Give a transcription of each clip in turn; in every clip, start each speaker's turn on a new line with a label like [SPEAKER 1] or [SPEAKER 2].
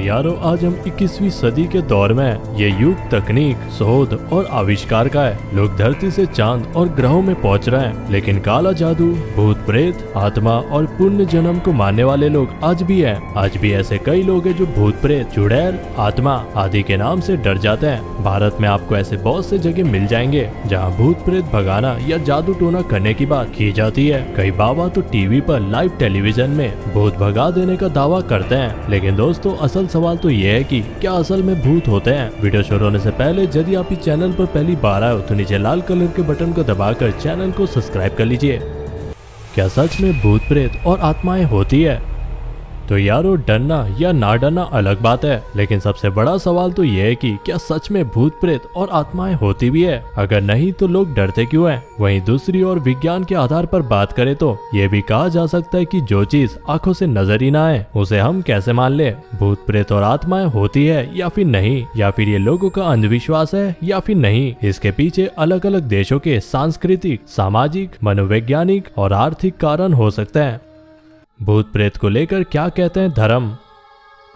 [SPEAKER 1] यारों आज हम 21वीं सदी के दौर में ये युग तकनीक, शोध और आविष्कार का है। लोग धरती से चांद और ग्रहों में पहुंच रहे हैं, लेकिन काला जादू, भूत प्रेत, आत्मा और पुण्य जन्म को मानने वाले लोग आज भी हैं। आज भी ऐसे कई लोग हैं जो भूत प्रेत, चुड़ैल, आत्मा आदि के नाम से डर जाते हैं। भारत में आपको ऐसे बहुत से जगह मिल जाएंगे जहाँ भूत प्रेत भगाना या जादू टोना करने की बात की जाती है। कई बाबा तो टीवी पर लाइव टेलीविजन में भूत भगा देने का दावा करते हैं। लेकिन दोस्तों असल सवाल तो ये है कि क्या असल में भूत होते हैं? वीडियो शुरू होने से पहले यदि आप इस चैनल पर पहली बार आए हो तो नीचे लाल कलर के बटन को दबाकर चैनल को सब्सक्राइब कर लीजिए। क्या सच में भूत प्रेत और आत्माएं होती है? तो यारों डरना या ना डरना अलग बात है, लेकिन सबसे बड़ा सवाल तो ये है कि क्या सच में भूत प्रेत और आत्माएं होती भी है? अगर नहीं तो लोग डरते क्यों हैं? वहीं दूसरी ओर विज्ञान के आधार पर बात करें तो ये भी कहा जा सकता है कि जो चीज आंखों से नजर ही ना आए उसे हम कैसे मान ले? भूत प्रेत और आत्माएं होती है या फिर नहीं, या फिर ये लोगों का अंधविश्वास है या फिर नहीं? इसके पीछे अलग अलग देशों के सांस्कृतिक, सामाजिक, मनोवैज्ञानिक और आर्थिक कारण हो सकते हैं। भूत प्रेत को लेकर क्या कहते हैं धर्म?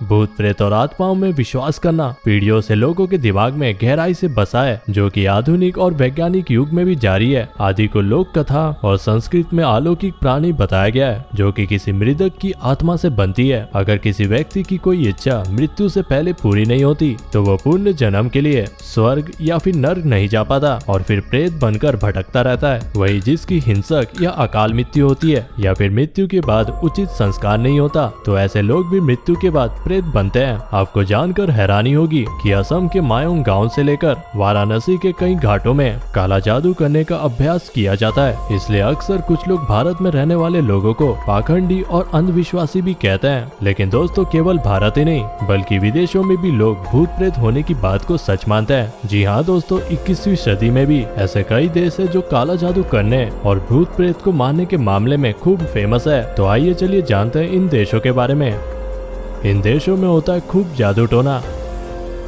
[SPEAKER 1] भूत प्रेत और आत्माओं में विश्वास करना पीढ़ियों से लोगों के दिमाग में गहराई से बसा है, जो कि आधुनिक और वैज्ञानिक युग में भी जारी है। आदि को लोक कथा और संस्कृत में अलौकिक प्राणी बताया गया है, जो कि किसी मृतक की आत्मा से बनती है। अगर किसी व्यक्ति की कोई इच्छा मृत्यु से पहले पूरी नहीं होती तो वो पुण्य जन्म के लिए स्वर्ग या फिर नर्क नहीं जा पाता और फिर प्रेत बनकर भटकता रहता है। वही जिसकी हिंसक या अकाल मृत्यु होती है या फिर मृत्यु के बाद उचित संस्कार नहीं होता तो ऐसे लोग भी मृत्यु के बाद प्रेत बनते हैं। आपको जानकर हैरानी होगी कि असम के मायोंग गांव से लेकर वाराणसी के कई घाटों में काला जादू करने का अभ्यास किया जाता है। इसलिए अक्सर कुछ लोग भारत में रहने वाले लोगों को पाखंडी और अंधविश्वासी भी कहते हैं। लेकिन दोस्तों केवल भारत ही नहीं बल्कि विदेशों में भी लोग भूत प्रेत होने की बात को सच मानते हैं। जी हाँ दोस्तों, 21वीं सदी में भी ऐसे कई देश है जो काला जादू करने और भूत प्रेत को मारने के मामले में खूब फेमस है। तो आइए चलिए जानते हैं इन देशों के बारे में। इन देशों में होता है खूब जादू टोना।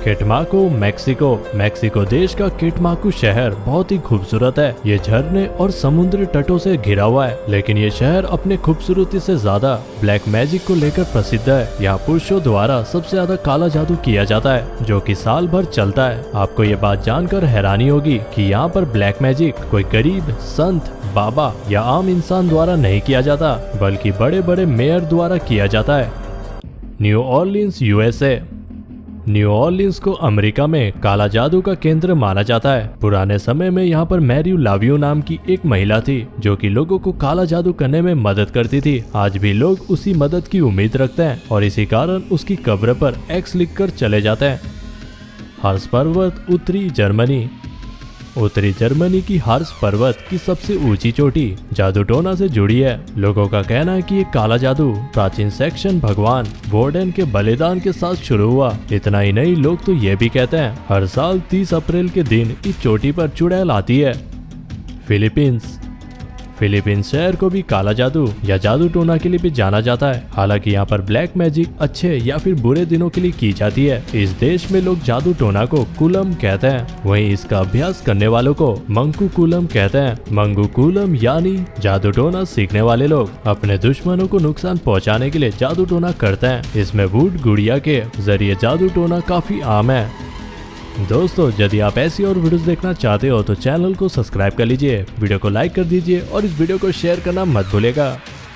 [SPEAKER 1] केटमाको, मैक्सिको। मैक्सिको देश का केटमाको शहर बहुत ही खूबसूरत है। ये झरने और समुद्री तटों से घिरा हुआ है, लेकिन ये शहर अपने खूबसूरती से ज्यादा ब्लैक मैजिक को लेकर प्रसिद्ध है। यहाँ पुरुषों द्वारा सबसे ज्यादा काला जादू किया जाता है, जो कि साल भर चलता है। आपको ये बात जानकर हैरानी होगी कि यहाँ पर ब्लैक मैजिक कोई गरीब, संत, बाबा या आम इंसान द्वारा नहीं किया जाता, बल्कि बड़े बड़े मेयर द्वारा किया जाता है। New Orleans, USA. New Orleans को अमेरिका में काला जादू का केंद्र माना जाता है। पुराने समय में यहाँ पर मैरी लावियो नाम की एक महिला थी, जो कि लोगों को काला जादू करने में मदद करती थी। आज भी लोग उसी मदद की उम्मीद रखते हैं और इसी कारण उसकी कब्र पर एक्स लिखकर चले जाते हैं। हार्स पर्वत, उत्तरी जर्मनी। उत्तरी जर्मनी की हार्स पर्वत की सबसे ऊंची चोटी जादू टोना से जुड़ी है। लोगों का कहना है कि ये काला जादू प्राचीन सेक्शन भगवान वोर्डन के बलिदान के साथ शुरू हुआ। इतना ही नहीं, लोग तो ये भी कहते हैं हर साल 30 अप्रैल के दिन इस चोटी पर चुड़ैल आती है। फिलीपींस। फिलीपींस शहर को भी काला जादू या जादू टोना के लिए भी जाना जाता है। हालांकि यहाँ पर ब्लैक मैजिक अच्छे या फिर बुरे दिनों के लिए की जाती है। इस देश में लोग जादू टोना को कुलम कहते हैं, वहीं इसका अभ्यास करने वालों को मंगू कुलम कहते हैं। मंगू कुलम यानी जादू टोना सीखने वाले लोग अपने दुश्मनों को नुकसान पहुँचाने के लिए जादू टोना करते हैं। इसमें वुड गुड़िया के जरिए जादू टोना काफी आम है। दोस्तों यदि आप ऐसी और वीडियोस देखना चाहते हो तो चैनल को सब्सक्राइब कर लीजिए, वीडियो को लाइक कर दीजिए और इस वीडियो को शेयर करना मत भूलिएगा।